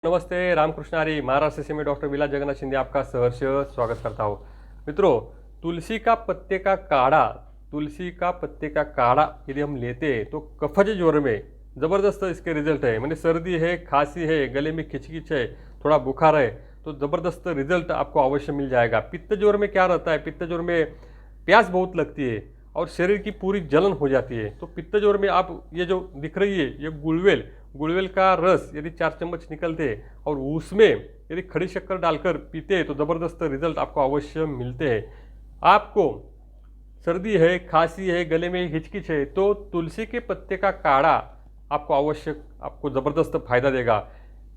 नमस्ते, रामकृष्ण हरी। महाराष्ट्र से मैं डॉक्टर विलास जगन्नाथ शिंदे आपका सहर्ष स्वागत करता हूँ। मित्रों, तुलसी का पत्ते का काढ़ा यदि हम लेते हैं तो कफज ज्वर में ज़बरदस्त इसके रिजल्ट है। मैंने सर्दी है, खांसी है, गले में खिचखिच है, थोड़ा बुखार है, तो ज़बरदस्त रिजल्ट आपको अवश्य मिल जाएगा। पित्त ज्वर में क्या रहता है, पित्त ज्वर में प्यास बहुत लगती है और शरीर की पूरी जलन हो जाती है। तो पित्त ज्वर में आप ये जो दिख रही है, ये गुड़वेल का रस यदि 4 चम्मच निकलते और उसमें यदि खड़ी शक्कर डालकर पीते तो ज़बरदस्त रिजल्ट आपको अवश्य मिलते हैं। आपको सर्दी है, खांसी है, गले में हिचकिच है, तो तुलसी के पत्ते का काढ़ा आपको ज़बरदस्त फायदा देगा।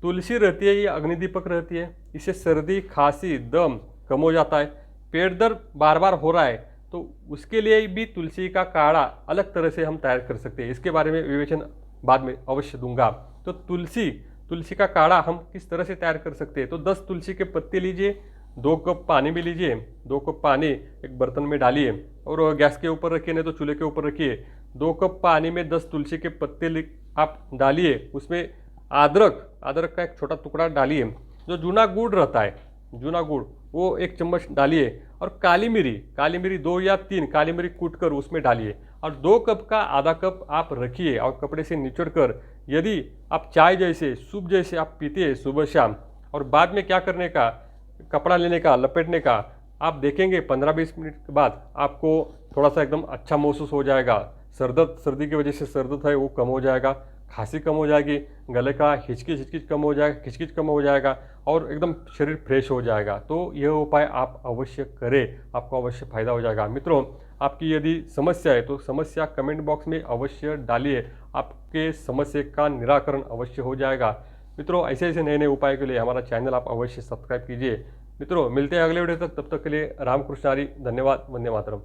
तुलसी रहती है, ये अग्निदीपक रहती है, इससे सर्दी, खांसी, दम कम हो जाता है। पेट दर्द बार बार हो रहा है तो उसके लिए भी तुलसी का काढ़ा अलग तरह से हम तैयार कर सकते हैं। इसके बारे में विवेचन बाद में अवश्य दूंगा। तो तुलसी का काढ़ा हम किस तरह से तैयार कर सकते हैं, तो 10 तुलसी के पत्ते लीजिए, 2 कप पानी में लीजिए, 2 कप पानी एक बर्तन में डालिए और गैस के ऊपर रखिए, नहीं तो चूल्हे के ऊपर रखिए। 2 कप पानी में 10 तुलसी के पत्ते आप डालिए, उसमें अदरक का एक छोटा टुकड़ा डालिए। जो जूना गुड़ रहता है, जूना गुड़ वो 1 चम्मच डालिए और काली मिरी 2 या 3 काली मिरी कूट कर उसमें डालिए और 2 कप का आधा कप आप रखिए और कपड़े से निचोड़ कर यदि आप चाय जैसे सूप जैसे आप पीते हैं सुबह शाम, और बाद में क्या करने का, कपड़ा लेने का, लपेटने का, आप देखेंगे 15-20 मिनट के बाद आपको थोड़ा सा एकदम अच्छा महसूस हो जाएगा। सर्दी की वजह से सर्द है वो कम हो जाएगा, खांसी कम हो जाएगी, गले का हिचकिच कम हो जाएगा, खिचकिच कम हो जाएगा और एकदम शरीर फ्रेश हो जाएगा। तो यह उपाय आप अवश्य करें, आपको अवश्य फायदा हो जाएगा। मित्रों, आपकी यदि समस्या है तो समस्या कमेंट बॉक्स में अवश्य डालिए, आपके समस्या का निराकरण अवश्य हो जाएगा। मित्रों, ऐसे नए नए उपाय के लिए हमारा चैनल आप अवश्य सब्सक्राइब कीजिए। मित्रों, मिलते हैं अगले वीडियो तक, तब तक के लिए रामकृष्ण हरी। धन्यवाद। वंदे मातरम।